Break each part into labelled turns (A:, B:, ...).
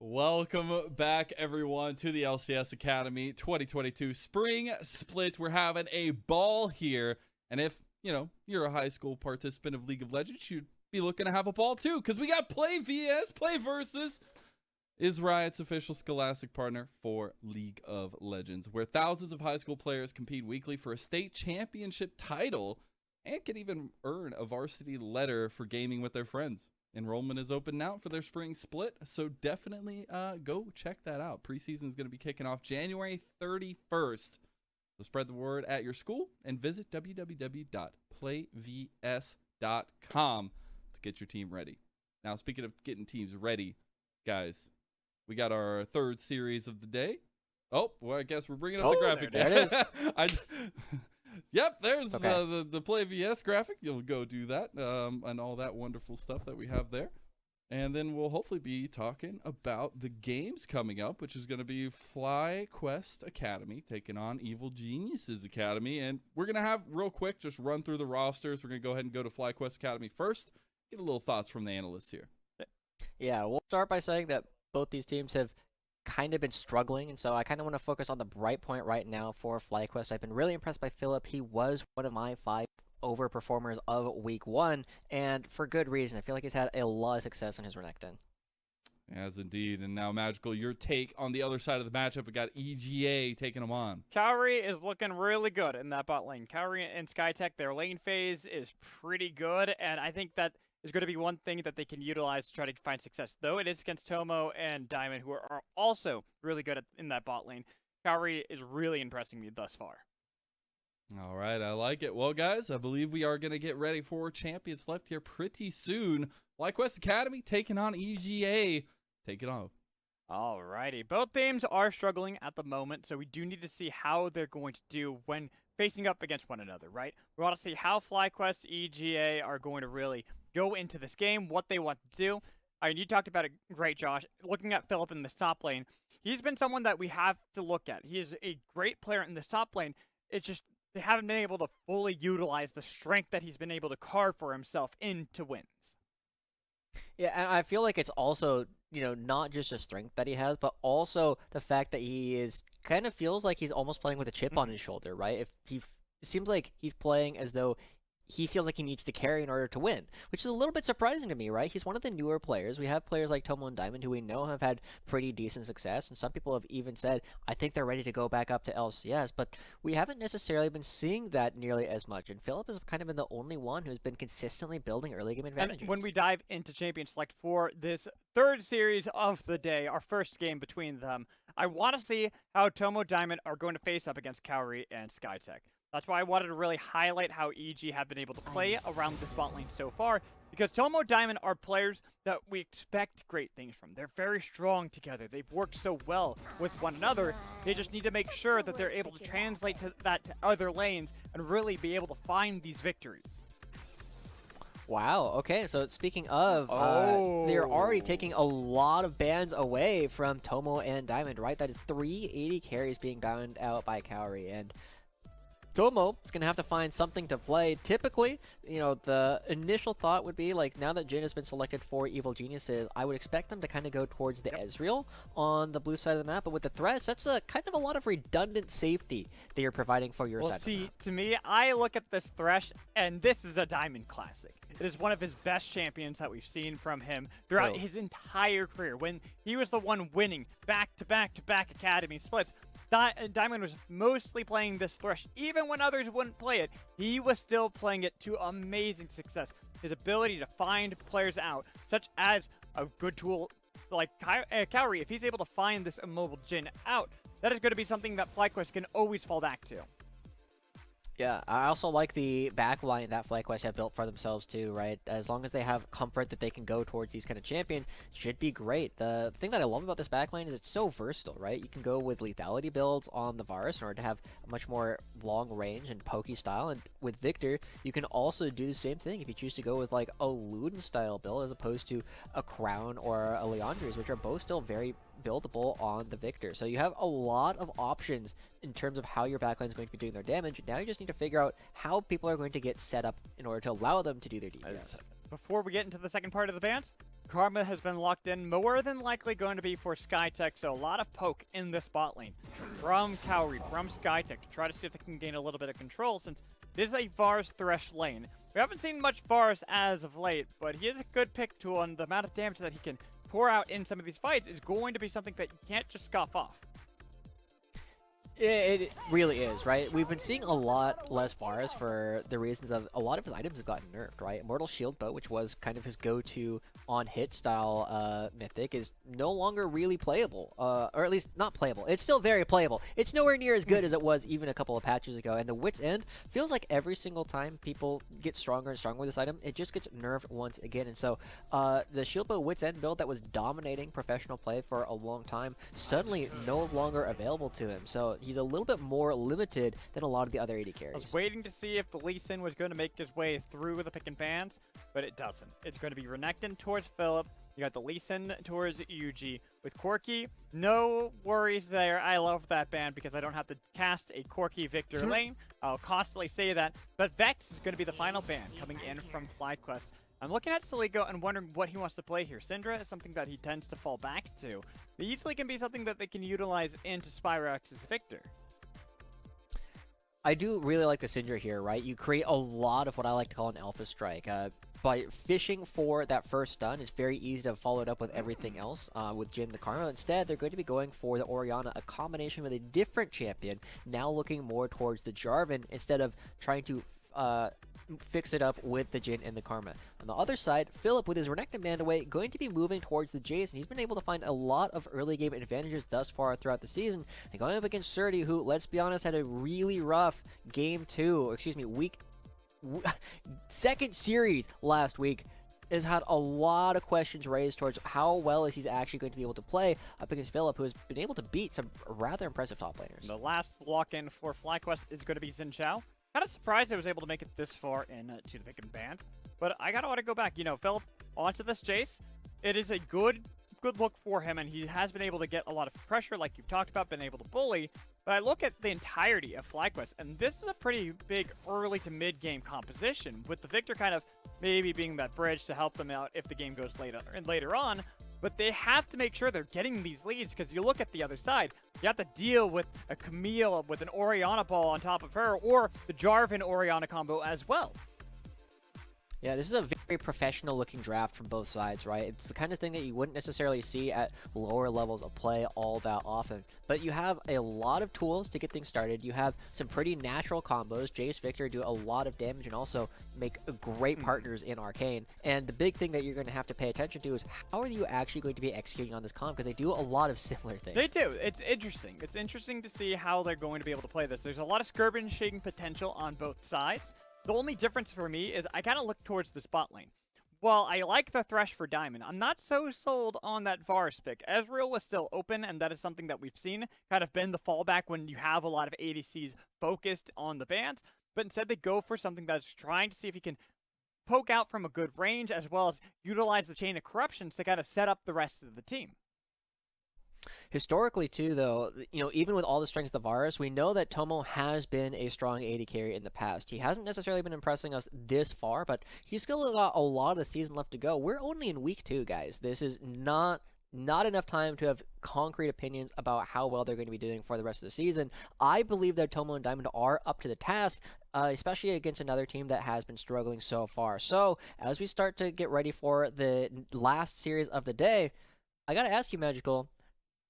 A: Welcome back, everyone, to the LCS Academy 2022 Spring Split. We're having a ball here, and if, you're a high school participant of League of Legends, you'd be looking to have a ball too, because we got Play VS, Play Versus, is Riot's official scholastic partner for League of Legends, where thousands of high school players compete weekly for a state championship title and can even earn a varsity letter for gaming with their friends. Enrollment is open now for their spring split, so definitely go check that out. Preseason is going to be kicking off January 31st. So spread the word at your school and visit www.playvs.com to get your team ready. Now, speaking of getting teams ready, guys, we got our third series of the day. Oh, well, I guess we're bringing up the graphic.
B: There it is.
A: Yep, there's the Play VS graphic. You'll go do that and all that wonderful stuff that we have there. And then we'll hopefully be talking about the games coming up, which is going to be FlyQuest Academy taking on Evil Geniuses Academy. And we're going to have, real quick, just run through the rosters. We're going to go ahead and go to FlyQuest Academy first. Get a little thoughts from the analysts here.
B: Yeah, we'll start by saying that both these teams have kind of been struggling, and so I kind of want to focus on the bright point right now for FlyQuest. I've been really impressed by Philip. He was one of my 5 overperformers of week 1, and for good reason. I feel like he's had a lot of success in his Renekton.
A: As indeed. And now, Magical, your take on the other side of the matchup. We got EGA taking them on.
C: Kaori is looking really good in that bot lane. Kaori and SkyTech, their lane phase is pretty good, and I think that is going to be one thing that they can utilize to try to find success. Though it is against Tomo and Diamond, who are also really good in that bot lane. Kaori is really impressing me thus far.
A: All right, I like it. Well, guys, I believe we are going to get ready for champions left here pretty soon. FlyQuest Academy taking on EGA. Take it on.
C: Alrighty, both teams are struggling at the moment, so we do need to see how they're going to do when facing up against one another, right? We want to see how FlyQuest, EGA are going to really go into this game, what they want to do. I mean, you talked about it great, Josh. Looking at Philip in the top lane, he's been someone that we have to look at. He is a great player in the top lane. It's just they haven't been able to fully utilize the strength that he's been able to carve for himself into wins.
B: Yeah, and I feel like it's also, not just a strength that he has, but also the fact that he is kind of feels like he's almost playing with a chip on his shoulder, right? It seems like he's playing as though he feels like he needs to carry in order to win, which is a little bit surprising to me, right? He's one of the newer players. We have players like Tomo and Diamond who we know have had pretty decent success, and some people have even said, I think they're ready to go back up to LCS, but we haven't necessarily been seeing that nearly as much, and Philip has kind of been the only one who's been consistently building early game advantages.
C: And when we dive into Champion Select for this third series of the day, our first game between them, I want to see how Tomo Diamond are going to face up against Kaori and SkyTech. That's why I wanted to really highlight how EG have been able to play around the spot lane so far, because Tomo Diamond are players that we expect great things from. They're very strong together. They've worked so well with one another. They just need to make sure that they're able to translate that to other lanes and really be able to find these victories.
B: Wow, okay, so speaking of, they're already taking a lot of bans away from Tomo and Diamond, right? That is 380 carries being banned out by Kaori, and Tomo is going to have to find something to play. Typically, the initial thought would be, like, now that Jin has been selected for Evil Geniuses, I would expect them to kind of go towards the Ezreal on the blue side of the map. But with the Thresh, that's kind of a lot of redundant safety that you're providing for your side of the map.
C: To me, I look at this Thresh, and this is a Diamond classic. It is one of his best champions that we've seen from him throughout his entire career. When he was the one winning back-to-back Academy splits, Diamond was mostly playing this Thresh. Even when others wouldn't play it, he was still playing it to amazing success. His ability to find players out, such as a good tool like Kaori, if he's able to find this immobile Jin out, that is going to be something that FlyQuest can always fall back to.
B: Yeah, I also like the backline that FlyQuest have built for themselves too, right? As long as they have comfort that they can go towards these kind of champions, should be great. The thing that I love about this backline is it's so versatile, right? You can go with lethality builds on the Varus in order to have a much more long range and pokey style, and with Victor, you can also do the same thing if you choose to go with like a Luden style build as opposed to a Crown or a Leandre's, which are both still very buildable on the Victor. So you have a lot of options in terms of how your backline is going to be doing their damage. Now you just need to figure out how people are going to get set up in order to allow them to do their DPS.
C: before we get into the second part of the bans, Karma has been locked in, more than likely going to be for Skytech, so a lot of poke in this bot lane from Cowrie, from Skytech, to try to see if they can gain a little bit of control, since this is a Varus Thresh lane. We haven't seen much Varus as of late, but he is a good pick tool, and the amount of damage that he can pour out in some of these fights is going to be something that you can't just scoff off.
B: It really is, right? We've been seeing a lot less Varus for the reasons of a lot of his items have gotten nerfed, right? Immortal Shield Bow, which was kind of his go-to on-hit style mythic, is no longer really playable. Or at least not playable. It's still very playable. It's nowhere near as good as it was even a couple of patches ago. And the Wit's End feels like every single time people get stronger and stronger with this item, it just gets nerfed once again. And so the Shield Bow Wit's End build that was dominating professional play for a long time, suddenly no longer available to him. So he's a little bit more limited than a lot of the other AD carries.
C: I was waiting to see if the Lee Sin was going to make his way through the pick and bans, but it doesn't. It's going to be Renekton towards Philip. You got the Lee Sin towards EGA. With Corki, no worries there. I love that ban because I don't have to cast a Corki Victor lane. I'll constantly say that. But Vex is going to be the final ban coming in from FlyQuest. I'm looking at Saligo and wondering what he wants to play here. Syndra is something that he tends to fall back to. But easily can be something that they can utilize into Spyrox's Victor.
B: I do really like the Syndra here, right? You create a lot of what I like to call an Alpha Strike. By fishing for that first stun, it's very easy to follow it up with everything else with Jhin the Karma. Instead, they're going to be going for the Orianna, a combination with a different champion, now looking more towards the Jarvan instead of trying to fix it up with the Jhin and the Karma. On the other side, Philip, with his Renekton banned away, going to be moving towards the Jace, and he's been able to find a lot of early game advantages thus far throughout the season. And going up against Surdy, who, let's be honest, had a really rough second series last week, has had a lot of questions raised towards how well is he actually going to be able to play up against Philip, who has been able to beat some rather impressive top laners.
C: The last lock-in for FlyQuest is going to be Xin Zhao. Kind of surprised I was able to make it this far in to the pick and bans, but I gotta want to go back. You know, Philip onto this Jace. It is a good look for him, and he has been able to get a lot of pressure, like you've talked about, been able to bully. But I look at the entirety of FlyQuest, and this is a pretty big early to mid game composition, with the Victor kind of maybe being that bridge to help them out if the game goes later on. But they have to make sure they're getting these leads, because you look at the other side, you have to deal with a Camille with an Orianna ball on top of her, or the Jarvan Orianna combo as well.
B: Yeah, this is a very professional looking draft from both sides, right? It's the kind of thing that you wouldn't necessarily see at lower levels of play all that often. But you have a lot of tools to get things started. You have some pretty natural combos. Jace, Victor do a lot of damage and also make great partners in Arcane. And the big thing that you're going to have to pay attention to is how are you actually going to be executing on this comp, because they do a lot of similar things.
C: They do. It's interesting. It's interesting to see how they're going to be able to play this. There's a lot of skirmishing potential on both sides. The only difference for me is I kind of look towards the spot lane. While I like the Thresh for Diamond, I'm not so sold on that Varus pick. Ezreal was still open, and that is something that we've seen kind of been the fallback when you have a lot of ADCs focused on the bans. But instead they go for something that's trying to see if he can poke out from a good range, as well as utilize the Chain of Corruptions to kind of set up the rest of the team.
B: Historically, too, though, you know, even with all the strengths of the Varus, we know that Tomo has been a strong AD carry in the past. He hasn't necessarily been impressing us this far, but he's still got a lot of the season left to go. We're only in week 2, guys. This is not enough time to have concrete opinions about how well they're going to be doing for the rest of the season. I believe that Tomo and Diamond are up to the task, especially against another team that has been struggling so far. So, as we start to get ready for the last series of the day, I gotta ask you, Magical,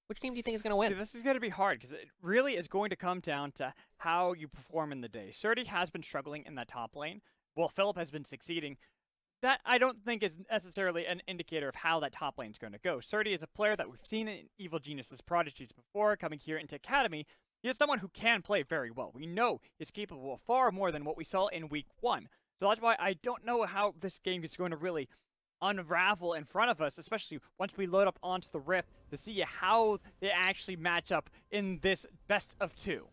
B: which team do you think is going to win?
C: See, this is going to be hard, because it really is going to come down to how you perform in the day. Surdy has been struggling in that top lane, while Philip has been succeeding. That, I don't think, is necessarily an indicator of how that top lane is going to go. Surdy is a player that we've seen in Evil Genius's Prodigies before, coming here into Academy. He is someone who can play very well. We know he's capable of far more than what we saw in Week 1. So that's why I don't know how this game is going to really unravel in front of us, especially once we load up onto the Rift to see how they actually match up in this best of 2.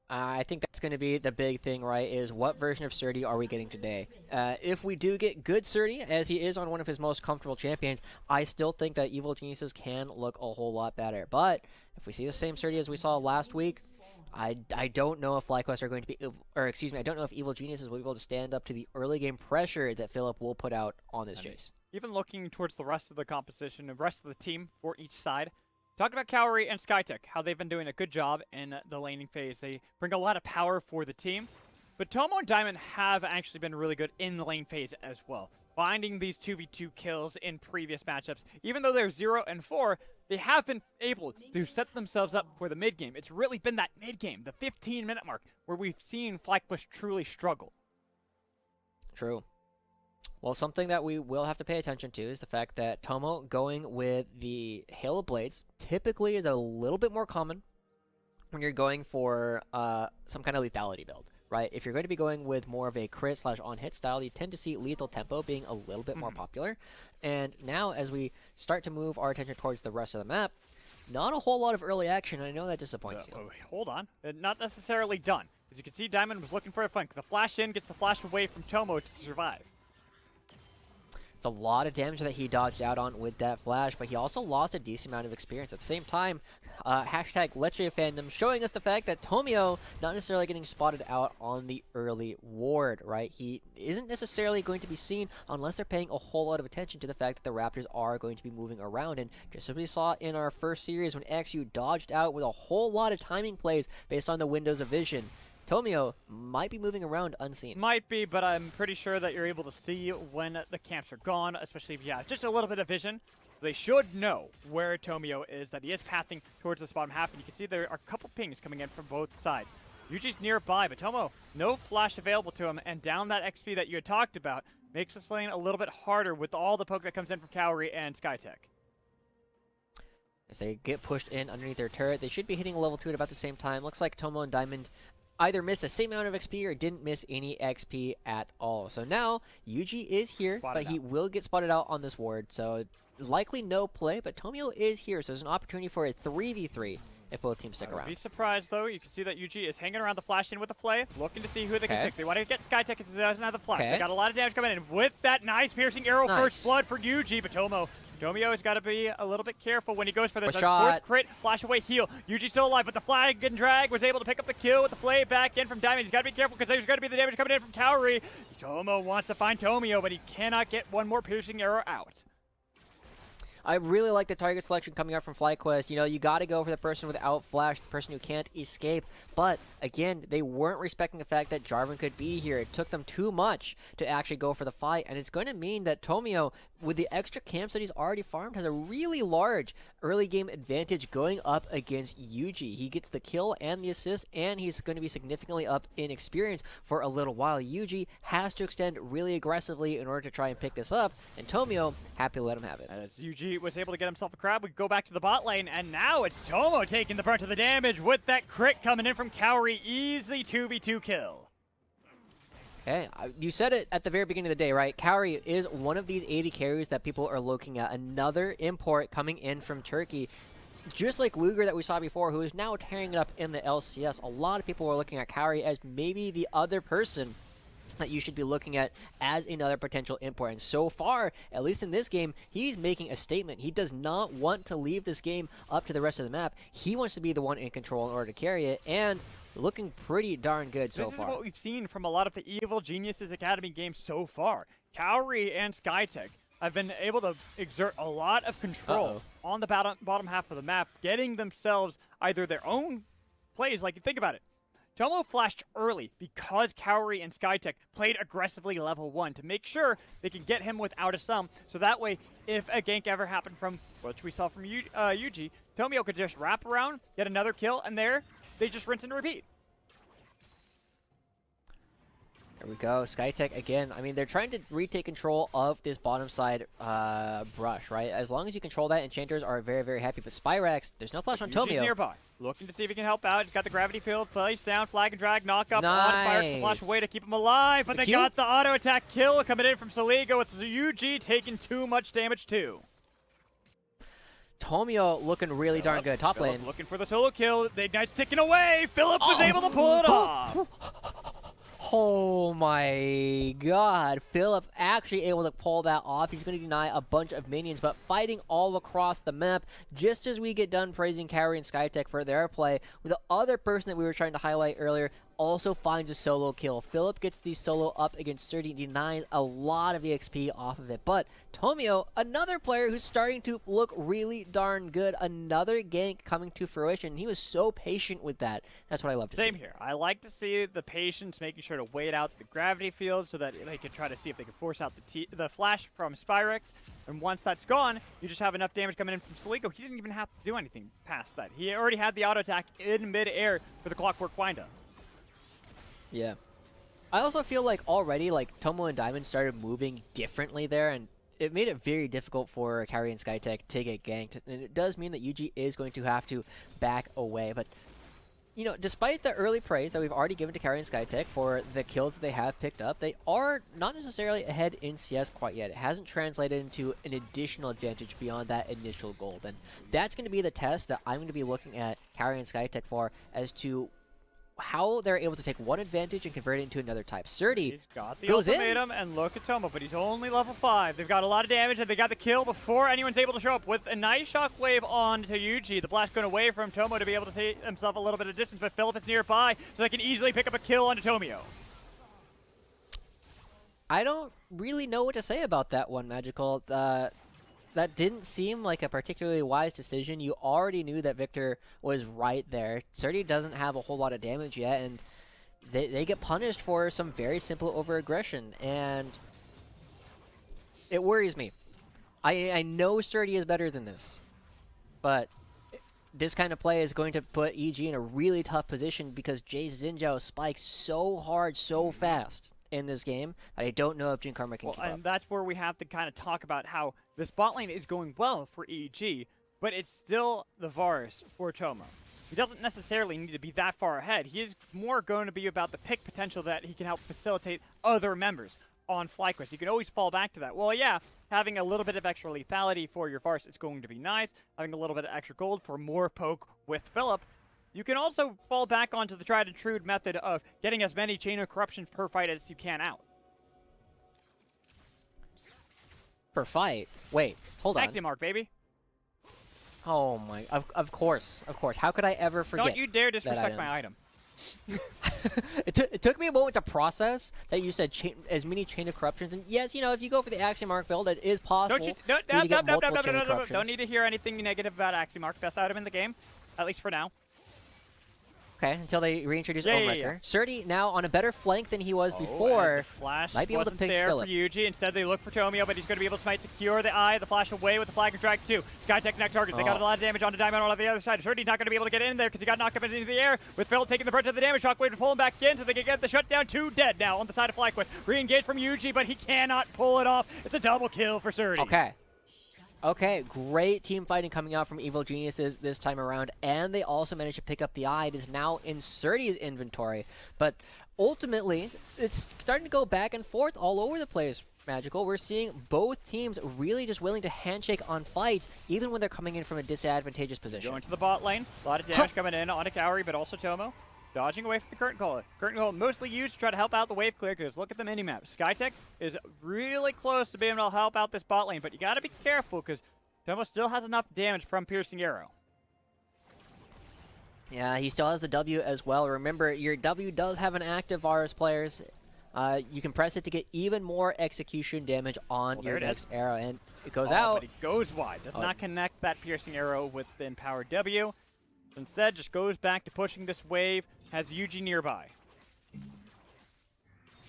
B: I think that's going to be the big thing, right, is what version of Surdy are we getting today? If we do get good Surdy, as he is on one of his most comfortable champions, I still think that Evil Geniuses can look a whole lot better. But if we see the same Surdy as we saw last week, I don't know if FlyQuest are going to be, or excuse me, I don't know if Evil Geniuses will be able to stand up to the early game pressure that Philip will put out on this chase.
C: Even looking towards the rest of the composition, the rest of the team for each side, talked about Cowrie and Skytech, how they've been doing a good job in the laning phase. They bring a lot of power for the team, but Tomo and Diamond have actually been really good in the lane phase as well, finding these 2v2 kills in previous matchups. Even though they're 0 and 4, they have been able to set themselves up for the mid game. It's really been that mid game, the 15-minute mark, where we've seen FlyQuest truly struggle.
B: True. Well, something that we will have to pay attention to is the fact that Tomo going with the Hail of Blades typically is a little bit more common when you're going for some kind of lethality build, right? If you're going to be going with more of a crit / on-hit style, you tend to see lethal tempo being a little bit more popular. And now as we start to move our attention towards the rest of the map, not a whole lot of early action. I know that disappoints you.
C: Hold on. Not necessarily done. As you can see, Diamond was looking for a flank. The flash in gets the flash away from Tomo to survive.
B: It's a lot of damage that he dodged out on with that flash, but he also lost a decent amount of experience. At the same time, hashtag Leche Fandom showing us the fact that Tomio not necessarily getting spotted out on the early ward, right? He isn't necessarily going to be seen unless they're paying a whole lot of attention to the fact that the Raptors are going to be moving around. And just as we saw in our first series when XU dodged out with a whole lot of timing plays based on the windows of vision, Tomio might be moving around unseen.
C: Might be, but I'm pretty sure that you're able to see when the camps are gone, especially if you have just a little bit of vision. They should know where Tomio is, that he is pathing towards this bottom half, and you can see there are a couple pings coming in from both sides. Yuji's nearby, but Tomo, no flash available to him, and down that XP that you had talked about makes this lane a little bit harder with all the poke that comes in from Cowrie and Skytech.
B: As they get pushed in underneath their turret, they should be hitting a level 2 at about the same time. Looks like Tomo and Diamond either missed the same amount of XP or didn't miss any XP at all. So now, Yuji is here, but he will get spotted out on this ward. So likely no play, but Tomio is here. So there's an opportunity for a 3v3 if both teams stick around.
C: Be surprised, though. You can see that Yuji is hanging around the flash in with the FLYA, looking to see who they can pick. They want to get Skytech because he doesn't have the flash. They got a lot of damage coming in. With that nice piercing arrow, first blood for Yuji, but Tomio has got to be a little bit careful when he goes for this. Fourth crit, flash away, heal. Yuji's still alive, but the flag and drag was able to pick up the kill with the FLYA back in from Diamond. He's got to be careful because there's going to be the damage coming in from Cowrie. Tomo wants to find Tomio, but he cannot get one more piercing arrow out.
B: I really like the target selection coming out from FlyQuest. You know, you got to go for the person without flash, the person who can't escape. But, again, they weren't respecting the fact that Jarvan could be here. It took them too much to actually go for the fight. And it's going to mean that Tomio, with the extra camps that he's already farmed, has a really large early game advantage going up against Yuji. He gets the kill and the assist, and he's going to be significantly up in experience for a little while. Yuji has to extend really aggressively in order to try and pick this up, and Tomio happy to let him have it.
C: And as Yuji was able to get himself a crab, we go back to the bot lane, and now it's Tomo taking the brunt of the damage with that crit coming in from Cowrie. Easy 2v2 kill.
B: Okay, you said it at the very beginning of the day, right? Cowrie is one of these 80 carries that people are looking at. Another import coming in from Turkey. Just like Luger that we saw before, who is now tearing it up in the LCS. A lot of people are looking at Cowrie as maybe the other person that you should be looking at as another potential import. And so far, at least in this game, he's making a statement. He does not want to leave this game up to the rest of the map. He wants to be the one in control in order to carry it, and looking pretty darn good so far.
C: This is what we've seen from a lot of the Evil Geniuses Academy games so far. Cowrie and Skytech have been able to exert a lot of control on the bottom half of the map, getting themselves either their own plays. Like, think about it. Tomo flashed early because Cowrie and Skytech played aggressively level 1 to make sure they can get him without a sum. So that way, if a gank ever happened from, which we saw from Yuji, Tomio could just wrap around, get another kill, and there, they just rinse and repeat.
B: There we go. Skytech again. I mean, they're trying to retake control of this bottom side brush, right? As long as you control that, enchanters are very, very happy. But Spyrax, there's no flash on Tomio.
C: Nearby, looking to see if he can help out. He's got the gravity field placed down, flag and drag, knock up on Spyrax to flash away to keep him alive. But they got the auto attack kill coming in from Saliga with Yuji taking too much damage too.
B: Tomio looking really darn good. Top lane.
C: Looking for the solo kill. The Ignite's ticking away. Philip was able to pull it off.
B: Oh my god. Philip actually able to pull that off. He's going to deny a bunch of minions, but fighting all across the map. Just as we get done praising Carry and Skytech for their play, with the other person that we were trying to highlight earlier also finds a solo kill. Philip gets the solo up against 30, denies a lot of EXP off of it. But Tomio, another player who's starting to look really darn good. Another gank coming to fruition. He was so patient with that. That's what I love to see.
C: Same here. I like to see the patience, making sure to wait out the gravity field so that they can try to see if they can force out the flash from Spyrex. And once that's gone, you just have enough damage coming in from Celico. He didn't even have to do anything past that. He already had the auto attack in mid-air for the Clockwork windup.
B: Yeah. I also feel like already, like, Tomo and Diamond started moving differently there, and it made it very difficult for Carry and Skytech to get ganked. And it does mean that UG is going to have to back away. But, you know, despite the early praise that we've already given to Carry and Skytech for the kills that they have picked up, they are not necessarily ahead in CS quite yet. It hasn't translated into an additional advantage beyond that initial gold. And that's going to be the test that I'm going to be looking at Carry and Skytech for as to how they're able to take one advantage and convert it into another type. Surdy
C: He's got the
B: goes
C: ultimatum, and look at Tomo, but he's only level 5. They've got a lot of damage, and they got the kill before anyone's able to show up with a nice shockwave on to Yuji. The blast going away from Tomo to be able to take himself a little bit of distance, but Philip is nearby, so they can easily pick up a kill onto Tomio.
B: I don't really know what to say about that one, Magical. That didn't seem like a particularly wise decision. You already knew that Victor was right there. Surdy doesn't have a whole lot of damage yet, and they get punished for some very simple overaggression, and it worries me. I know Surdy is better than this, but this kind of play is going to put EG in a really tough position because Jay Xinjiao spikes so hard, so fast in this game that I don't know if Jin Karma can keep up.
C: And that's where we have to kind of talk about how this bot lane is going well for EG, but it's still the Varus for Tomo. He doesn't necessarily need to be that far ahead. He is more going to be about the pick potential that he can help facilitate other members on FlyQuest. You can always fall back to that. Well, yeah, having a little bit of extra lethality for your Varus is going to be nice. Having a little bit of extra gold for more poke with Philip. You can also fall back onto the tried and true method of getting as many Chain of Corruption per fight as you can out.
B: Per fight? Wait, hold on.
C: Axiomark, baby.
B: Oh my, of course. How could I ever forget?
C: Don't you dare disrespect my item.
B: It took me a moment to process that you said as many Chain of Corruptions. And yes, you know, if you go for the Axiomark build, it is possible.
C: Don't need to hear anything negative about Axiomark. Best item in the game, at least for now.
B: Okay, until they reintroduce Ownwrecker. Surdy now on a better flank than he was
C: And
B: before.
C: the flash
B: might be able to
C: wasn't
B: pick
C: there
B: Philip.
C: for Yuji. Instead, they look for Tomio, but he's going to be able to smite secure the eye. The flash away with the flag and drag too. Skytech next target. They got a lot of damage onto Diamond on the other side. Surdy's not going to be able to get in there because he got knocked up into the air. With Philip taking the brunt of the damage, Shockwave to pull him back in so they can get the shutdown. 2 dead now on the side of FlyQuest. Re-engage from Yuji, but he cannot pull it off. It's a double kill for Surdy.
B: Okay, great team fighting coming out from Evil Geniuses this time around, and they also managed to pick up the eye. It is now in Surdy's inventory, but ultimately, it's starting to go back and forth all over the place, Magical. We're seeing both teams really just willing to handshake on fights, even when they're coming in from a disadvantageous position.
C: Going to the bot lane. A lot of damage coming in on Kaori, but also Tomo. Dodging away from the Curtain Caller. Curtain Caller mostly used to try to help out the wave clear, because look at the minimap. Skytech is really close to being able to help out this bot lane, but you got to be careful because Tomo still has enough damage from Piercing Arrow.
B: Yeah, he still has the W as well. Remember, your W does have an active Varus players. You can press it to get even more execution damage on your next arrow, and it goes out.
C: But he goes wide. Does not connect that Piercing Arrow with the Empowered W. Instead, just goes back to pushing this wave, has Yuji nearby.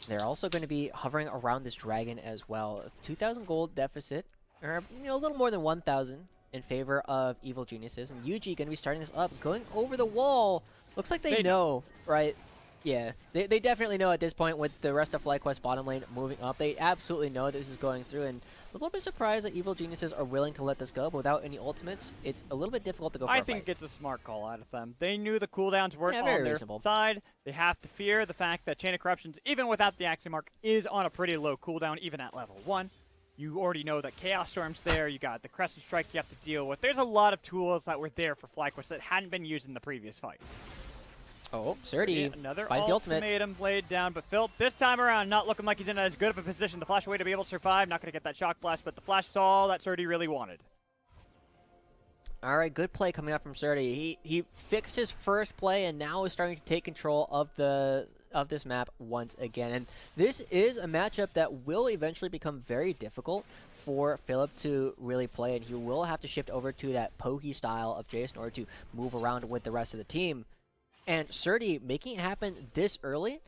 B: They're also going to be hovering around this dragon as well. 2,000 gold deficit, or a little more than 1,000 in favor of Evil Geniuses. And Yuji going to be starting this up, going over the wall. Looks like they know, right? Yeah, they definitely know at this point with the rest of FlyQuest bottom lane moving up. They absolutely know this is going through, and a little bit surprised that Evil Geniuses are willing to let this go, but without any ultimates, it's a little bit difficult to go for a
C: I think it's a smart call out of them. They knew the cooldowns weren't on their side. They have to fear the fact that Chain of Corruptions, even without the Axiomark, is on a pretty low cooldown, even at level 1. You already know that Chaos Storm's there. You got the Crescent Strike you have to deal with. There's a lot of tools that were there for FlyQuest that hadn't been used in the previous fight.
B: Oh, Surdy
C: another
B: finds the ultimate.
C: ultimatum laid down, but Phil, this time around, not looking like he's in as good of a position. The flash away to be able to survive. Not going to get that shock blast, but the flash is all that Surdy really wanted.
B: All right, good play coming up from Surdy. He fixed his first play and now is starting to take control of this map once again. And this is a matchup that will eventually become very difficult for Philip to really play, and he will have to shift over to that pokey style of Jace in order to move around with the rest of the team. And Surdy making it happen this early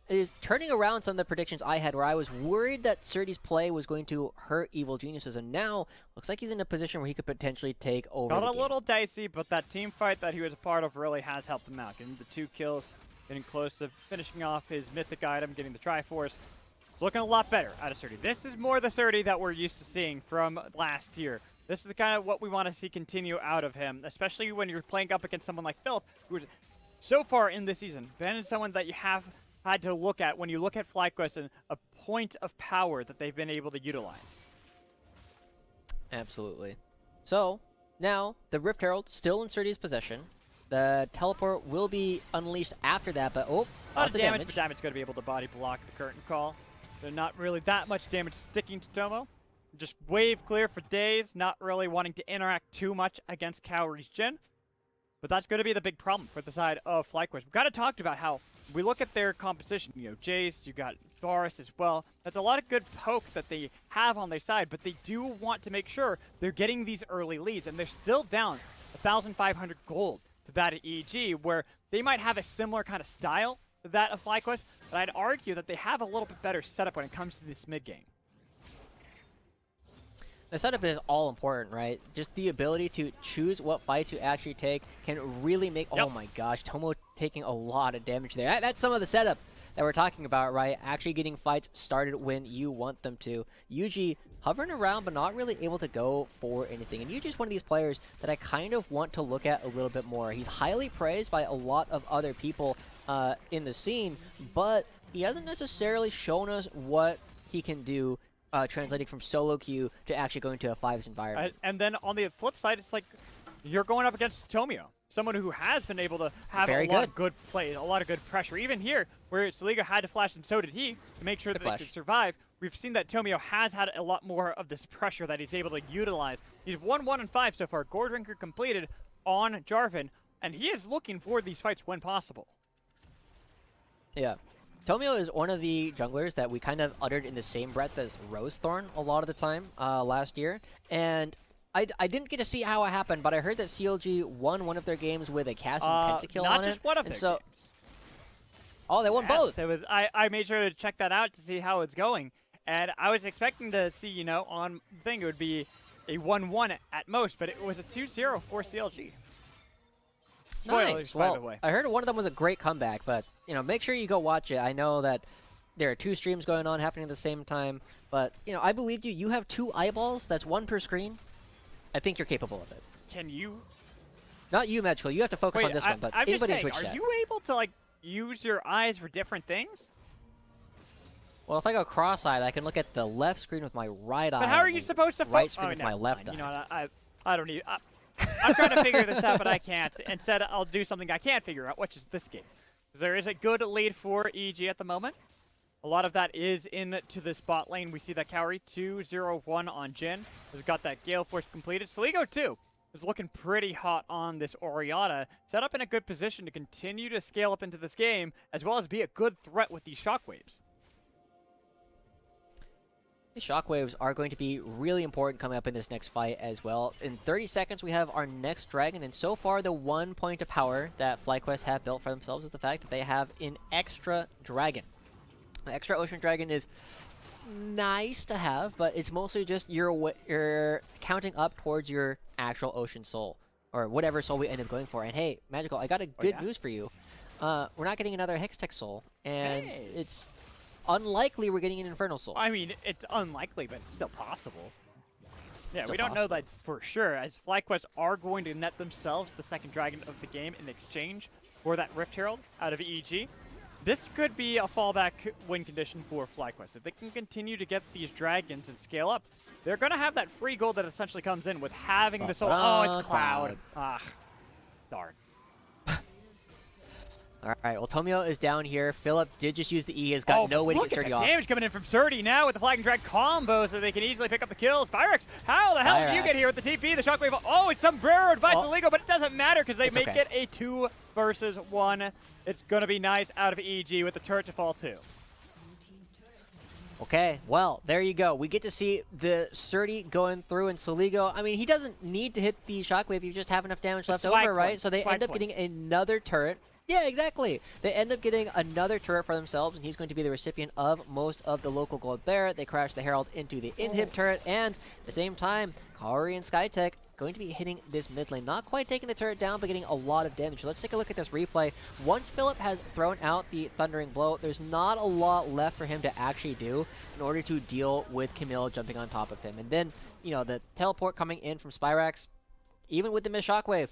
B: is turning around some of the predictions I had, where I was worried that Surdy's play was going to hurt Evil Geniuses, and now looks like he's in a position where he could potentially take over
C: Got
B: the
C: a
B: game.
C: little dicey, but that team fight that he was a part of really has helped him out. Getting the 2 kills, getting close to finishing off his mythic item, getting the Triforce. It's looking a lot better out of Surdy. This is more the Surdy that we're used to seeing from last year. This is the kind of what we want to see continue out of him, especially when you're playing up against someone like Philip, who's so far in this season been someone that you have had to look at when you look at FlyQuest and a point of power that they've been able to utilize.
B: Absolutely. So, now, the Rift Herald still in Surdy's possession. The teleport will be unleashed after that, but
C: A lot
B: lots
C: of damage, but Damit's going to be able to body block the curtain call. There's not really that much damage sticking to Tomo. Just wave clear for days, not really wanting to interact too much against Cowrie's Jhin. But that's going to be the big problem for the side of FlyQuest. We've kind of talked about how we look at their composition. You know, Jace, you got Varus as well. That's a lot of good poke that they have on their side, but they do want to make sure they're getting these early leads, and they're still down 1,500 gold to that at EG, where they might have a similar kind of style to that of FlyQuest, but I'd argue that they have a little bit better setup when it comes to this mid game.
B: The setup is all important, right? Just the ability to choose what fights you actually take can really make...
C: Yep.
B: Oh my gosh, Tomo taking a lot of damage there. That's some of the setup that we're talking about, right? Actually getting fights started when you want them to. Yuji hovering around but not really able to go for anything. And Yuji's one of these players that I kind of want to look at a little bit more. He's highly praised by a lot of other people in the scene, but he hasn't necessarily shown us what he can do translating from solo queue to actually going to a 5s environment.
C: And then on the flip side, it's like you're going up against Tomio, someone who has been able to have a lot of good plays, a lot of good pressure. Even here, where Saliga had to flash, and so did he, to make sure that they could survive. We've seen that Tomio has had a lot more of this pressure that he's able to utilize. He's 1-1-5 so far. Gore Drinker completed on Jarvan, and he is looking for these fights when possible.
B: Yeah. Tomio is one of the junglers that we kind of uttered in the same breath as Rosethorn a lot of the time last year. And I didn't get to see how it happened, but I heard that CLG won one of their games with a Cassian pentakill on it.
C: Not just one of their games.
B: Oh, they won both.
C: It was, I made sure to check that out to see how it's going. And I was expecting to see, you know, on the thing it would be a 1-1 at most, but it was a 2-0 for CLG. Spoilers,
B: Well,
C: by the way.
B: I heard one of them was a great comeback, but, you know, make sure you go watch it. I know that there are 2 streams going on happening at the same time, but, you know, I believed you. You have 2 eyeballs. That's 1 per screen. I think you're capable of it.
C: Can you?
B: Not you, Magical. You have to focus on this one, but
C: I'm
B: anybody
C: just saying,
B: in Twitch
C: are
B: chat.
C: you able to, like, use your eyes for different things?
B: Well, if I go cross-eyed, I can look at the left screen with my right eye.
C: But how are you supposed to
B: right screen with my left eye?
C: You know what? I don't need... I'm trying to figure this out, but I can't. Instead, I'll do something I can't figure out, which is this game. There is a good lead for EG at the moment. A lot of that is into the spot lane. We see that Cowrie 2-0-1 on Jhin has got that Gale Force completed. Saligo, too, is looking pretty hot on this Orianna. Set up in a good position to continue to scale up into this game, as well as be a good threat with these shockwaves.
B: These shockwaves are going to be really important coming up in this next fight as well. In 30 seconds, we have our next dragon, and so far the 1 point of power that FlyQuest have built for themselves is the fact that they have an extra dragon. The extra ocean dragon is nice to have, but it's mostly just you're counting up towards your actual ocean soul, or whatever soul we end up going for. And hey, Magical, I got a good news for you. We're not getting another Hextech soul, and it's unlikely we're getting an Infernal Soul.
C: I mean, it's unlikely, but it's still possible. Yeah,
B: Still
C: we don't know that for sure, as FlyQuest are going to net themselves the second dragon of the game in exchange for that Rift Herald out of EG. This could be a fallback win condition for FlyQuest. If they can continue to get these dragons and scale up, they're going to have that free gold that essentially comes in with having the soul. Oh, it's Cloud. Ah, darn.
B: All right, well, Tomio is down here. Philip did just use the E. Has got no way to get
C: look at
B: Surdy
C: the
B: off.
C: damage coming in from Surdy now with the flag and drag combo so they can easily pick up the kills. Spyrex, how the hell do you get here with the TP? The shockwave. Oh, it's sombrero by Saligo, but it doesn't matter because they make it a 2 versus 1. It's going to be nice out of EG with the turret to fall too.
B: Okay, well, there you go. We get to see the Surdy going through, and Saligo, I mean, he doesn't need to hit the shockwave. You just have enough damage left over, right? So they end up getting another turret. Yeah, exactly. They end up getting another turret for themselves, and he's going to be the recipient of most of the local gold there. They crash the Herald into the inhib turret, and at the same time, Kaori and Skytech going to be hitting this mid lane. Not quite taking the turret down, but getting a lot of damage. Let's take a look at this replay. Once Philip has thrown out the Thundering Blow, there's not a lot left for him to actually do in order to deal with Camille jumping on top of him. And then, you know, the teleport coming in from Spyrax, even with the missed shockwave,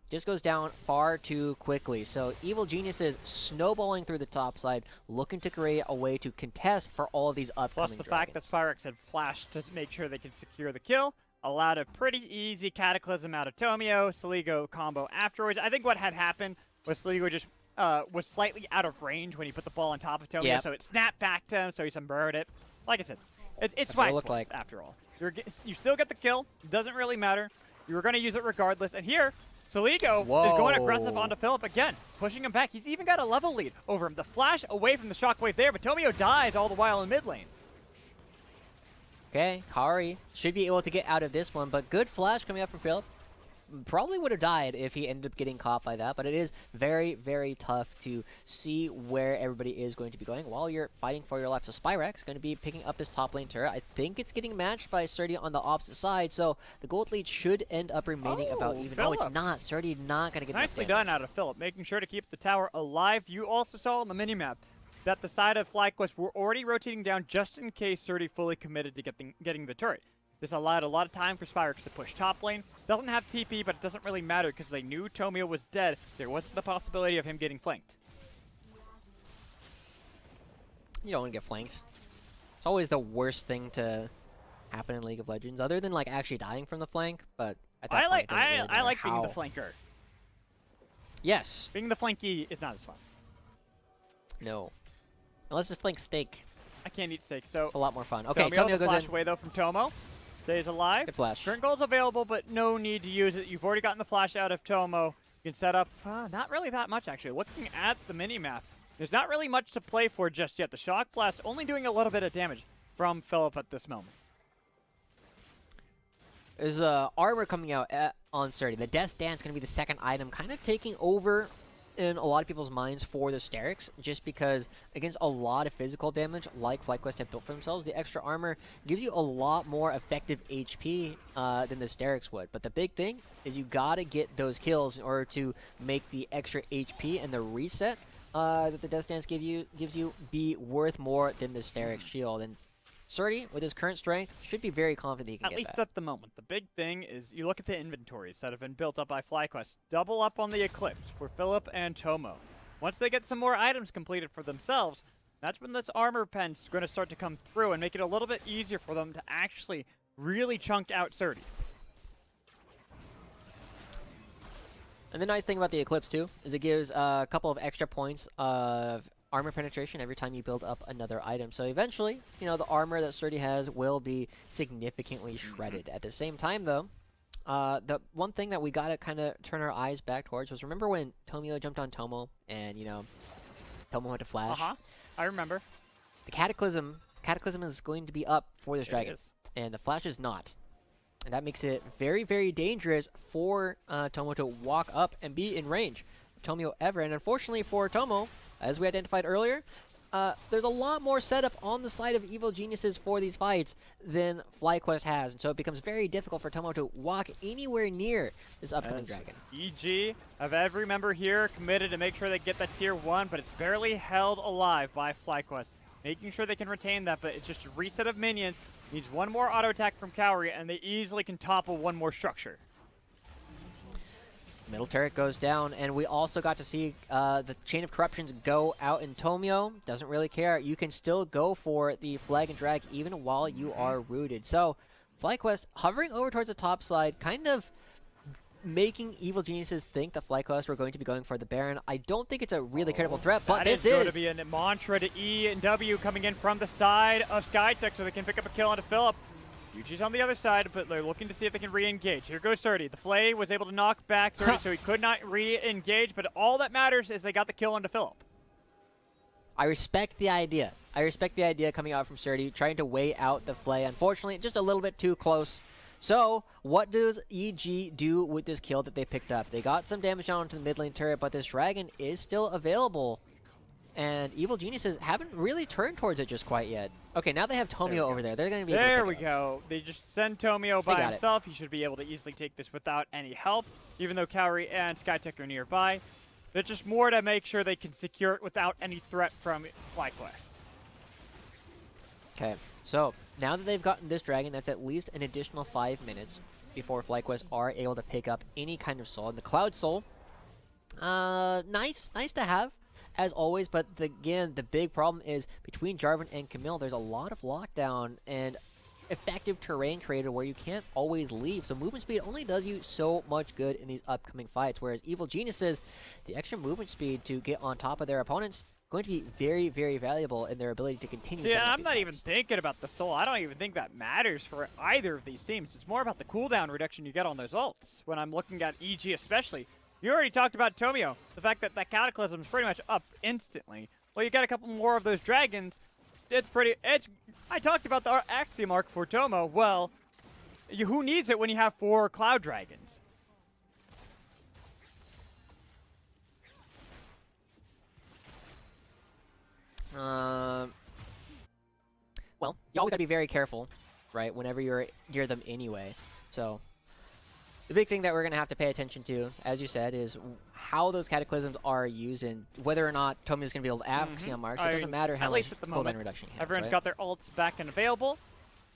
B: just goes down far too quickly. So Evil Geniuses snowballing through the top side, looking to create a way to contest for all of these upcoming
C: Plus the
B: dragons.
C: fact that Spyrex had flashed to make sure they can secure the kill allowed a pretty easy Cataclysm out of Tomio, Saligo combo afterwards. I think what had happened was Saligo just was slightly out of range when he put the ball on top of Tomio, so it snapped back to him, so he sombreroed it. Like I said, it's 5 points
B: like.
C: after all. You still get the kill. Doesn't really matter. You were going to use it regardless. And here, Saligo is going aggressive onto Philip again, pushing him back. He's even got a level lead over him. The flash away from the shockwave there, but Tomio dies all the while in mid lane.
B: Okay, Kaori should be able to get out of this one, but good flash coming up from Philip. Probably would have died if he ended up getting caught by that, but it is very, very tough to see where everybody is going to be going while you're fighting for your life. So Spyrex going to be picking up this top lane turret. I think it's getting matched by Surdy on the opposite side, so the gold lead should end up remaining about even.
C: Phillip.
B: Oh, it's not. Surdy not going to get
C: Nicely done out of Philip, making sure to keep the tower alive. You also saw on the minimap that the side of FlyQuest were already rotating down just in case Surdy fully committed to getting the turret. This allowed a lot of time for Spyrex to push top lane. Doesn't have TP, but it doesn't really matter because they knew Tomio was dead. There wasn't the possibility of him getting flanked.
B: You don't want to get flanked. It's always the worst thing to happen in League of Legends, other than like actually dying from the flank. But at that point, it doesn't really matter
C: like being the
B: how.
C: flanker.
B: Yes.
C: Being the flanky is not as fun.
B: No. Unless it's flank steak.
C: I can't eat steak, so
B: It's a lot more fun. Okay,
C: Tomio
B: Tomio goes
C: flash
B: in.
C: away though from Tomo. Stays alive.
B: Good flash.
C: Current goal's available, but no need to use it. You've already gotten the flash out of Tomo. You can set up, not really that much actually. Looking at the mini-map, there's not really much to play for just yet. The Shock Blast only doing a little bit of damage from Philip at this moment.
B: There's armor coming out on Surdy. The Death Dance going to be the second item, kind of taking over in a lot of people's minds for the Sterix, just because against a lot of physical damage like FlyQuest have built for themselves, the extra armor gives you a lot more effective HP than the Sterix would. But the big thing is you gotta get those kills in order to make the extra HP and the reset that the Death Dance gives you be worth more than the Sterix shield. And Surdy, with his current strength, should be very confident that he can
C: At
B: get
C: least
B: that.
C: at the moment. The big thing is you look at the inventories that have been built up by FlyQuest. Double up on the Eclipse for Philip and Tomo. Once they get some more items completed for themselves, that's when this armor pen's going to start to come through and make it a little bit easier for them to actually really chunk out Surdy.
B: And the nice thing about the Eclipse, too, is it gives a couple of extra points of armor penetration every time you build up another item. So eventually, you know, the armor that Surdy has will be significantly shredded. At the same time, though, the one thing that we gotta kind of turn our eyes back towards was, remember when Tomio jumped on Tomo and, you know, Tomo went to flash?
C: I remember.
B: The Cataclysm is going to be up for this dragon, and the flash is not. And that makes it very, very dangerous for Tomo to walk up and be in range of Tomio ever. And unfortunately for Tomo, as we identified earlier, there's a lot more setup on the side of Evil Geniuses for these fights than FlyQuest has. And so it becomes very difficult for Tomo to walk anywhere near this upcoming dragon.
C: EG, of every member here, committed to make sure they get that tier 1, but it's barely held alive by FlyQuest. Making sure they can retain that, but it's just a reset of minions. Needs one more auto attack from Kaori, and they easily can topple one more structure.
B: Middle turret goes down, and we also got to see the Chain of Corruptions go out in Tomio. Doesn't really care. You can still go for the flag and drag even while you are rooted. So FlyQuest hovering over towards the top side, kind of making Evil Geniuses think that FlyQuest were going to be going for the Baron. I don't think it's a really credible threat, but this
C: is going to be a mantra to E and W coming in from the side of SkyTech so they can pick up a kill onto Philip. UG's on the other side, but they're looking to see if they can re-engage. Here goes Surdy. The FLYA was able to knock back Surdy, so he could not re-engage, but all that matters is they got the kill onto Philip.
B: I respect the idea. I respect the idea coming out from Surdy, trying to weigh out the FLYA. Unfortunately, just a little bit too close. So, what does EG do with this kill that they picked up? They got some damage onto the mid lane turret, but this dragon is still available. And Evil Geniuses haven't really turned towards it just quite yet. Okay, now they have Tomio over there. They're going to be able to
C: There we go. They just send Tomio by himself. He should be able to easily take this without any help, even though Kaori and SkyTech are nearby. They're just more to make sure they can secure it without any threat from FlyQuest.
B: Okay, so now that they've gotten this dragon, that's at least an additional 5 minutes before FlyQuest are able to pick up any kind of soul. And the Cloud Soul, nice to have, as always, but again, the big problem is between Jarvan and Camille, there's a lot of lockdown and effective terrain created where you can't always leave. So movement speed only does you so much good in these upcoming fights, whereas Evil Geniuses, the extra movement speed to get on top of their opponents, going to be very, very valuable in their ability to continue.
C: Yeah, I'm not even thinking about the soul. I don't even think that matters for either of these teams. It's more about the cooldown reduction you get on those ults. When I'm looking at EG especially, you already talked about Tomio. The fact that that Cataclysm is pretty much up instantly. Well, you got a couple more of those dragons. I talked about the Axiom arc for Tomo. Well, who needs it when you have 4 Cloud Dragons?
B: Well, you always gotta be very careful, right, whenever you're near them anyway. So, the big thing that we're gonna have to pay attention to, as you said, is how those Cataclysms are used and whether or not Tomio's gonna be able to Axiom marks. It doesn't matter how much cooldown reduction he has,
C: everyone's
B: right?
C: got their ults back and available.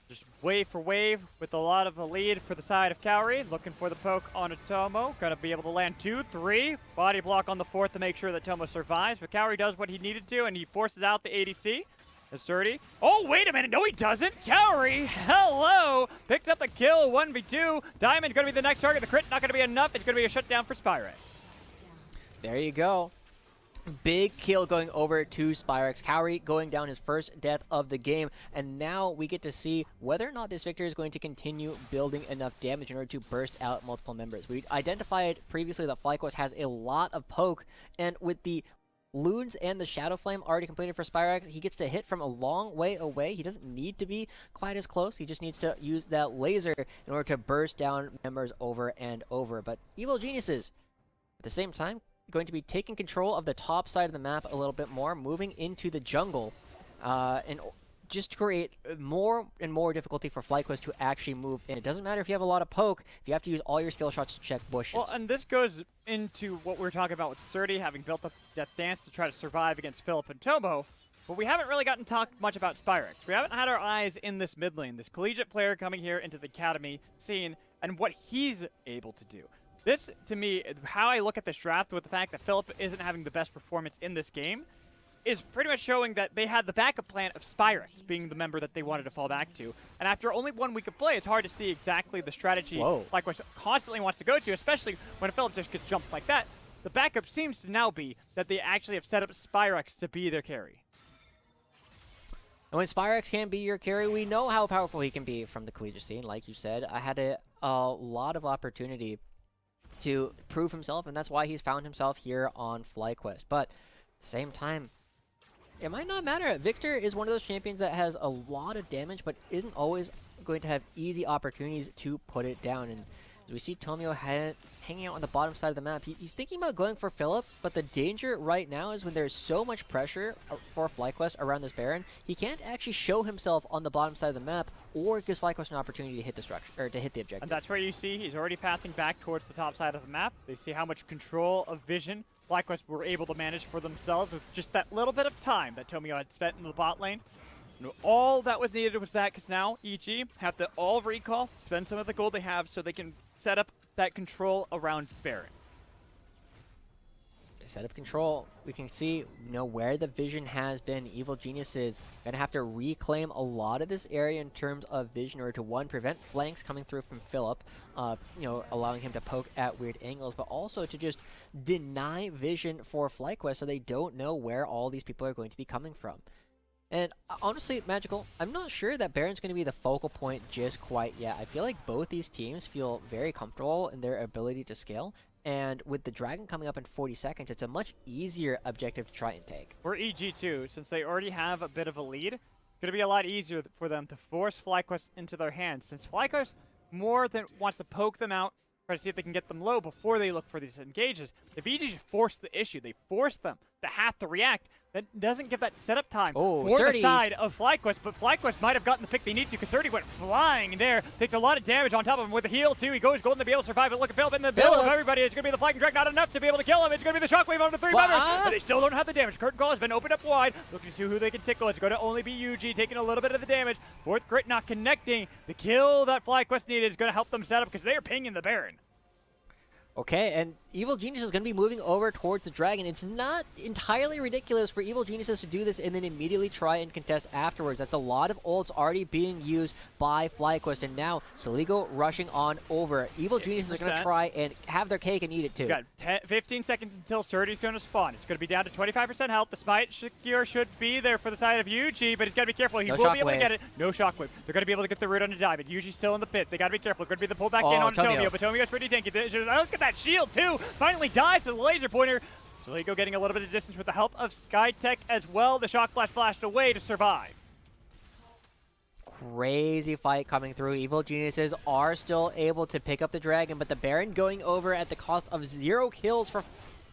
C: Just wave for wave with a lot of a lead for the side of Kaori. Looking for the poke on a Tomo. Gonna be able to land 2, 3. Body block on the 4th to make sure that Tomo survives. But Kaori does what he needed to, and he forces out the ADC. Surdy. Oh, wait a minute. No, he doesn't. Kaori, hello. Picked up the kill, 1v2. Diamond going to be the next target. The crit not going to be enough. It's going to be a shutdown for Spyrex.
B: There you go. Big kill going over to Spyrex. Kaori going down his first death of the game. And now we get to see whether or not this victor is going to continue building enough damage in order to burst out multiple members. We identified previously that FlyQuest has a lot of poke. And with the Loons and the Shadow Flame already completed for Spyrex, he gets to hit from a long way away. He doesn't need to be quite as close. He just needs to use that laser in order to burst down members over and over. But Evil Geniuses, at the same time, going to be taking control of the top side of the map a little bit more, moving into the jungle, and just to create more and more difficulty for FlyQuest to actually move in. It doesn't matter if you have a lot of poke, if you have to use all your skill shots to check bushes.
C: Well, and this goes into what we're talking about with Surdy having built up Death Dance to try to survive against Philip and Tomo, but we haven't really gotten talked much about Spyrex. We haven't had our eyes in this mid lane, this collegiate player coming here into the academy scene, and what he's able to do. This, to me, how I look at this draft with the fact that Philip isn't having the best performance in this game, is pretty much showing that they had the backup plan of Spyrex being the member that they wanted to fall back to. And after only 1 week of play, it's hard to see exactly the strategy FlyQuest constantly wants to go to, especially when Philip just gets jumped like that. The backup seems to now be that they actually have set up Spyrex to be their carry.
B: And when Spyrex can be your carry, we know how powerful he can be from the collegiate scene. Like you said, I had a lot of opportunity to prove himself, and that's why he's found himself here on FlyQuest. But at the same time, it might not matter. Victor is one of those champions that has a lot of damage, but isn't always going to have easy opportunities to put it down. And as we see Tomio hanging out on the bottom side of the map, he's thinking about going for Philip, but the danger right now is when there's so much pressure for FlyQuest around this Baron, he can't actually show himself on the bottom side of the map, or it gives FlyQuest an opportunity to hit the structure, or to hit the objective.
C: And that's where you see he's already pathing back towards the top side of the map. They see how much control of vision FlyQuest were able to manage for themselves with just that little bit of time that Tomio had spent in the bot lane. And all that was needed was that, because now EG have to all recall, spend some of the gold they have so they can set up that control around Baron.
B: They set up control. We can see, where the vision has been. Evil Geniuses gonna have to reclaim a lot of this area in terms of vision, or to one, prevent flanks coming through from Philip, allowing him to poke at weird angles, but also to just deny vision for FlyQuest so they don't know where all these people are going to be coming from. And honestly, Magical, I'm not sure that Baron's going to be the focal point just quite yet. I feel like both these teams feel very comfortable in their ability to scale. And with the Dragon coming up in 40 seconds, it's a much easier objective to try and take.
C: For EG too, since they already have a bit of a lead, it's going to be a lot easier for them to force FlyQuest into their hands. Since FlyQuest more than wants to poke them out, try to see if they can get them low before they look for these engages. If EG just force the issue, they force them to have to react, that doesn't give that setup time for the side of FlyQuest, but FlyQuest might have gotten the pick they need to, because Surdy went flying there, takes a lot of damage on top of him with the heal too. He goes golden to be able to survive it. Look at Philip in the middle of everybody. It's going to be the Flying Drag, not enough to be able to kill him. It's going to be the Shockwave on the 3 members, but they still don't have the damage. Curtain Call has been opened up wide, looking to see who they can tickle. It's going to only be UG taking a little bit of the damage. Fourth crit not connecting. The kill that FlyQuest needed is going to help them set up, because they are pinging the Baron.
B: Okay, and Evil Genius is going to be moving over towards the Dragon. It's not entirely ridiculous for Evil Geniuses to do this and then immediately try and contest afterwards. That's a lot of ults already being used by FlyQuest, and now Soligo rushing on over. Evil Geniuses are going to try and have their cake and eat it too.
C: Got 15 seconds until Surdy's going to spawn. It's going to be down to 25% health. The Smite Shakir should be there for the side of UG, but he's got to be careful. He will be able to get it. No Shockwave. They're going to be able to get the root on the dive. UG's still in the pit. They got to be careful. It's going to be the pullback in on Tomio, but Tomio's pretty tanky. Look at that shield too. Finally dives to the laser pointer. Soligo getting a little bit of distance with the help of Skytech as well. The Shock Blast flashed away to survive.
B: Crazy fight coming through. Evil Geniuses are still able to pick up the Dragon, but the Baron going over at the cost of 0 kills for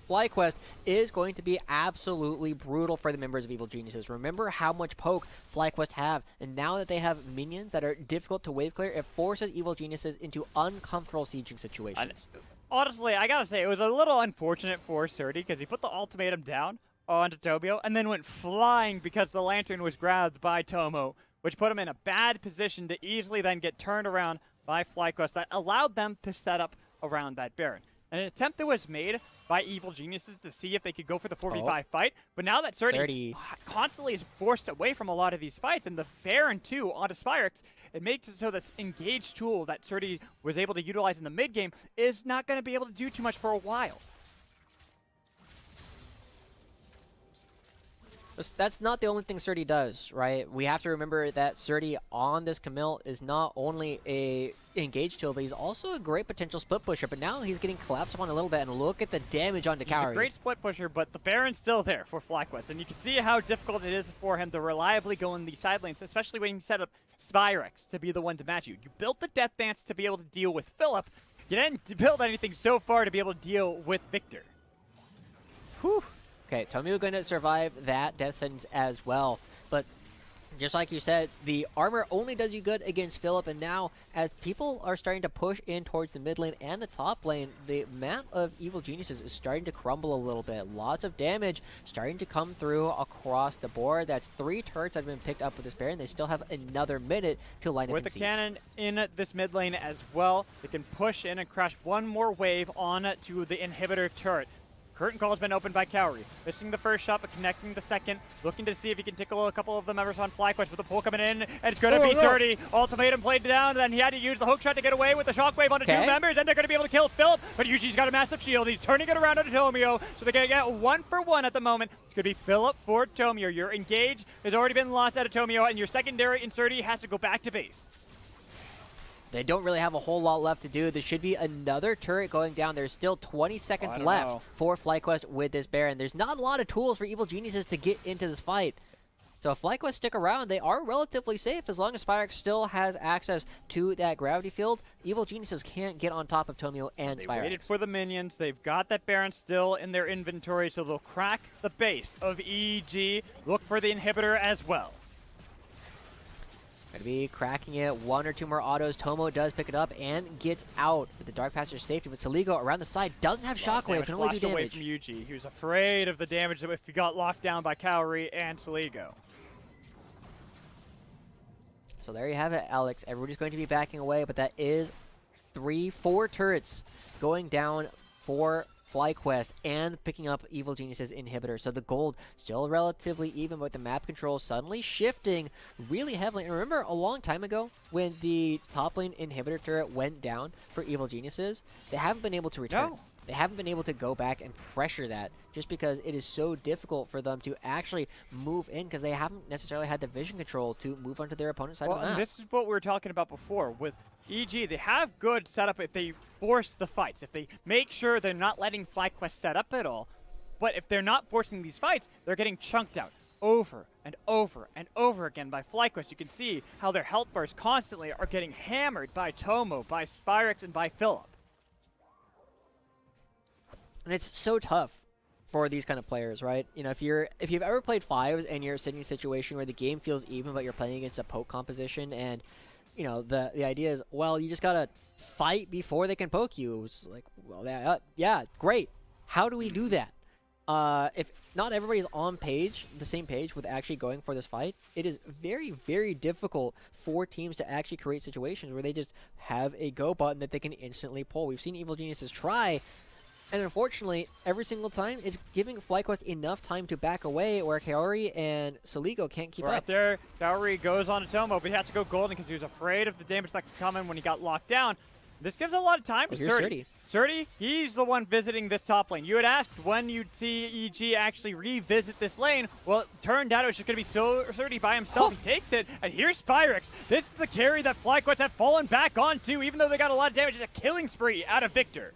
B: FlyQuest is going to be absolutely brutal for the members of Evil Geniuses. Remember how much poke FlyQuest have, and now that they have minions that are difficult to wave clear, it forces Evil Geniuses into uncomfortable sieging situations.
C: Honestly, I gotta say, it was a little unfortunate for Surdy, because he put the ultimatum down onto Tomio and then went flying because the lantern was grabbed by Tomo, which put him in a bad position to easily then get turned around by FlyQuest. That allowed them to set up around that Baron. An attempt that was made by Evil Geniuses to see if they could go for the 4v5 fight, but now that Surdy constantly is forced away from a lot of these fights, and the Baron too onto Spyrex, it makes it so that engage tool that Surdy was able to utilize in the mid game is not going to be able to do too much for a while.
B: That's not the only thing Surdy does, right? We have to remember that Surdy on this Camille is not only a engage tool, but he's also a great potential split pusher. But now he's getting collapsed upon a little bit, and look at the damage onto Kaori.
C: He's a great split pusher, but the Baron's still there for FlyQuest, and you can see how difficult it is for him to reliably go in the side lanes, especially when you set up Spyrex to be the one to match you. You built the Death Dance to be able to deal with Philip. You didn't build anything so far to be able to deal with Victor.
B: Whew. Okay, Tomio going to survive that death sentence as well. But just like you said, the armor only does you good against Philip, and now as people are starting to push in towards the mid lane and the top lane, the map of Evil Geniuses is starting to crumble a little bit. Lots of damage starting to come through across the board. That's 3 turrets that have been picked up with this Baron. They still have another minute to line up
C: with the cannon in this mid lane as well. They can push in and crash one more wave on to the inhibitor turret. Curtain Call has been opened by Kaori. Missing the first shot, but connecting the second. Looking to see if he can tickle a couple of the members on FlyQuest with the pull coming in. And it's going to be Surdy. Ultimatum played down. Then he had to use the hook shot to get away with the shockwave onto 2 members. And they're going to be able to kill Philip. But Yuji's got a massive shield. He's turning it around onto Tomio. So they're going to get 1 for 1 at the moment. It's going to be Philip for Tomio. Your engage has already been lost out of Tomio. And your secondary in Surdy has to go back to base.
B: They don't really have a whole lot left to do. There should be another turret going down. There's still 20 seconds left for FlyQuest with this Baron. There's not a lot of tools for Evil Geniuses to get into this fight. So if FlyQuest stick around, they are relatively safe as long as Spyrex still has access to that gravity field. Evil Geniuses can't get on top of Tomio and Spyrex.
C: They waited for the minions. They've got that Baron still in their inventory, so they'll crack the base of EG. Look for the inhibitor as well.
B: Going to be cracking it. 1 or 2 more autos. Tomo does pick it up and gets out with the Dark Passer's safety. But Soligo around the side doesn't have Shockwave. Can only do
C: away
B: damage.
C: From UG. He was afraid of the damage that if he got locked down by Kaori and Soligo.
B: So there you have it, Alex. Everybody's going to be backing away, but that is 3-4 turrets going down for FlyQuest and picking up Evil Genius's inhibitor. So the gold still relatively even, but the map control suddenly shifting really heavily. And remember a long time ago when the top lane inhibitor turret went down for Evil Geniuses, they haven't been able to return.
C: No.
B: They haven't been able to go back and pressure that just because it is so difficult for them to actually move in because they haven't necessarily had the vision control to move onto their opponent's side of the map.
C: And this is what we were talking about before. With EG, they have good setup if they force the fights, if they make sure they're not letting FlyQuest set up at all. But if they're not forcing these fights, they're getting chunked out over and over and over again by FlyQuest. You can see how their health bars constantly are getting hammered by Tomo, by Spyrex, and by Philip.
B: And it's so tough for these kind of players, right? You know, if you've ever played fives and you're sitting in a situation where the game feels even, but you're playing against a poke composition, and you know the idea is, well, you just gotta fight before they can poke you. It's like, well, yeah, great. How do we do that? If not everybody's on the same page with actually going for this fight, it is very, very difficult for teams to actually create situations where they just have a go button that they can instantly pull. We've seen Evil Geniuses try. And unfortunately, every single time, it's giving FlyQuest enough time to back away where Kaori and Soligo can't keep
C: right
B: up.
C: There, Kaori goes on to Tomo, but he has to go golden because he was afraid of the damage that could come in when he got locked down. This gives a lot of time to Surdy. Surdy, he's the one visiting this top lane. You had asked when you'd see EG actually revisit this lane. Well, it turned out it was just going to be Surdy by himself. He takes it, and here's Spyrex. This is the carry that FlyQuest have fallen back onto, even though they got a lot of damage. It's a killing spree out of Victor.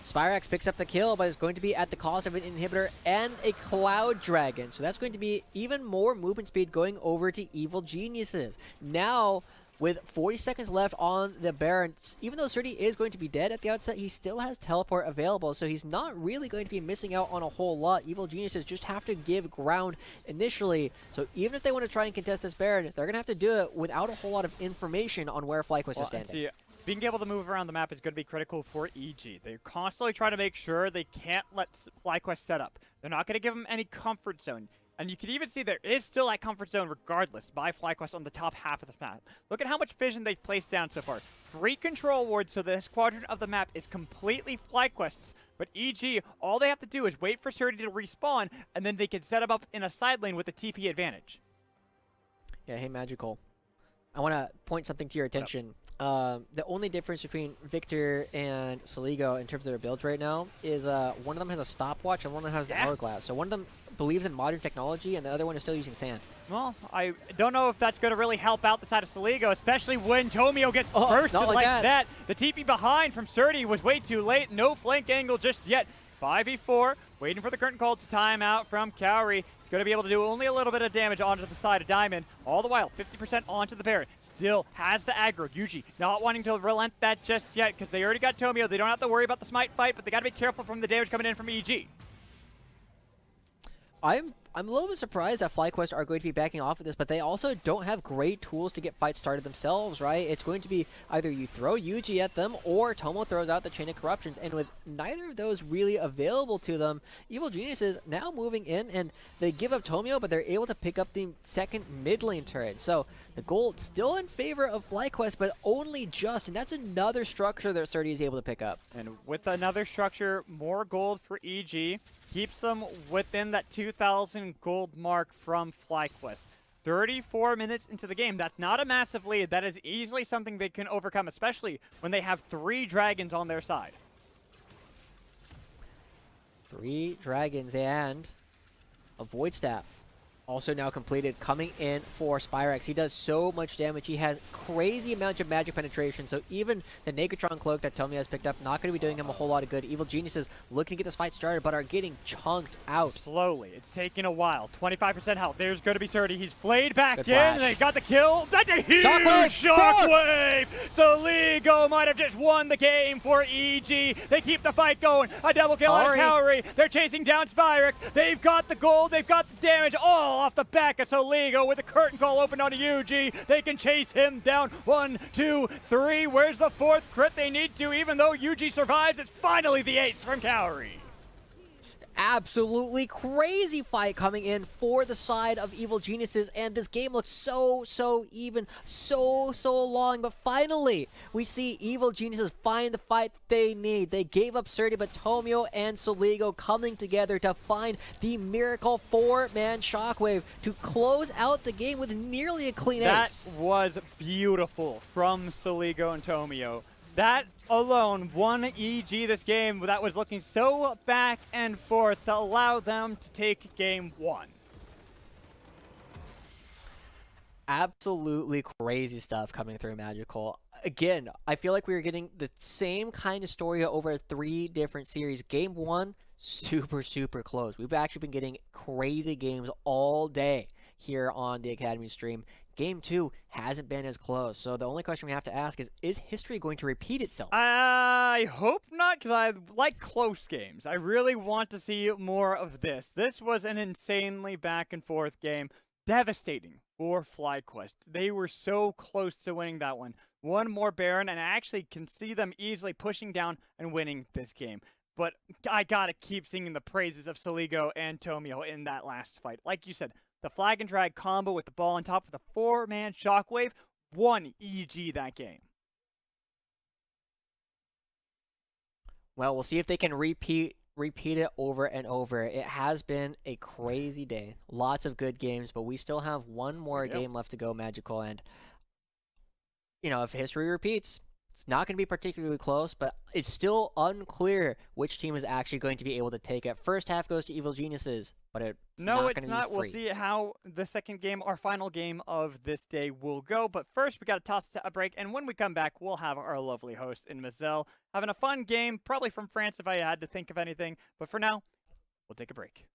B: Spyrex picks up the kill, but it's going to be at the cost of an inhibitor and a Cloud Dragon. So that's going to be even more movement speed going over to Evil Geniuses. Now, with 40 seconds left on the Baron, even though Surdy is going to be dead at the outset, he still has teleport available, so he's not really going to be missing out on a whole lot. Evil Geniuses just have to give ground initially, so even if they want to try and contest this Baron, they're going to have to do it without a whole lot of information on where FlyQuest is standing.
C: Being able to move around the map is going to be critical for EG. They're constantly trying to make sure they can't let FlyQuest set up. They're not going to give them any comfort zone. And you can even see there is still that comfort zone regardless by FlyQuest on the top half of the map. Look at how much vision they've placed down so far. 3 control wards, so this quadrant of the map is completely FlyQuest's. But EG, all they have to do is wait for Surdy to respawn, and then they can set him up in a side lane with a TP advantage.
B: Yeah, hey, Magical. I want to point something to your attention. The only difference between Victor and Soligo in terms of their builds right now is one of them has a stopwatch and one of them has the hourglass. So one of them believes in modern technology and the other one is still using sand. Well,
C: I don't know if that's going to really help out the side of Soligo, especially when Tomio gets bursted like that. The TP behind from Surdy was way too late. No flank angle just yet. 5v4, waiting for the curtain call to time out from Kaori. Going to be able to do only a little bit of damage onto the side of Diamond. All the while, 50% onto the Baron. Still has the aggro. Yuji not wanting to relent that just yet because they already got Tomio. They don't have to worry about the smite fight, but they got to be careful from the damage coming in from EG.
B: I'm a little bit surprised that FlyQuest are going to be backing off of this, but they also don't have great tools to get fights started themselves, right? It's going to be either you throw Yuji at them or Tomo throws out the Chain of Corruptions, and with neither of those really available to them, Evil Geniuses now moving in, and they give up Tomio, but they're able to pick up the second mid lane turret. So the gold still in favor of FlyQuest, but only just, and that's another structure that Surdy is able to pick up.
C: And with another structure, more gold for EG. Keeps them within that 2,000 gold mark from FlyQuest. 34 minutes into the game. That's not a massive lead. That is easily something they can overcome, especially when they have 3 dragons on their side.
B: 3 dragons and a Void Staff. Also now completed, coming in for Spyrex. He does so much damage. He has crazy amount of magic penetration, so even the Negatron Cloak that Tomio has picked up, not going to be doing him a whole lot of good. Evil Geniuses looking to get this fight started, but are getting chunked out.
C: Slowly. It's taking a while. 25% health. There's going to be Surdy. He's flayed back in, and they got the kill. That's a huge shockwave! Soligo might have just won the game for EG. They keep the fight going. A double kill on Kaori. They're chasing down Spyrex. They've got the gold. They've got the damage. All off the back of Soligo with a curtain call open on Yuji. They can chase him down. 1, 2, 3. Where's the 4th crit they need to? Even though Yuji survives, it's finally the ace from Kaori.
B: absolutely crazy fight coming in for the side of Evil Geniuses, and this game looks so even, so long, but finally we see Evil Geniuses find the fight they need. They gave up Surdy, but Tomio and Soligo coming together to find the miracle 4-man Shockwave to close out the game with nearly a clean ace.
C: That was beautiful from Soligo and Tomio. That alone won EG this game that was looking so back and forth to allow them to take game 1.
B: Absolutely crazy stuff coming through Magical. Again, I feel like we were getting the same kind of story over 3 different series. Game 1, super close. We've actually been getting crazy games all day here on the Academy stream. Game 2 hasn't been as close, so the only question we have to ask is history going to repeat itself?
C: I hope not, because I like close games. I really want to see more of this. This was an insanely back and forth game. Devastating for FlyQuest. They were so close to winning that one. One more Baron, and I actually can see them easily pushing down and winning this game. But I gotta keep singing the praises of Soligo and Tomio in that last fight. Like you said, the flag and drag combo with the ball on top of the 4-man Shockwave won EG that game.
B: Well, we'll see if they can repeat it over and over. It has been a crazy day. Lots of good games, but we still have one more game left to go, Magical. And, if history repeats, it's not going to be particularly close, but it's still unclear which team is actually going to be able to take it. First half goes to Evil Geniuses, but it's not going to be free.
C: We'll see how the second game, our final game of this day, will go. But first, we got to toss it to a break, and when we come back, we'll have our lovely host in Mazel having a fun game, probably from France if I had to think of anything. But for now, we'll take a break.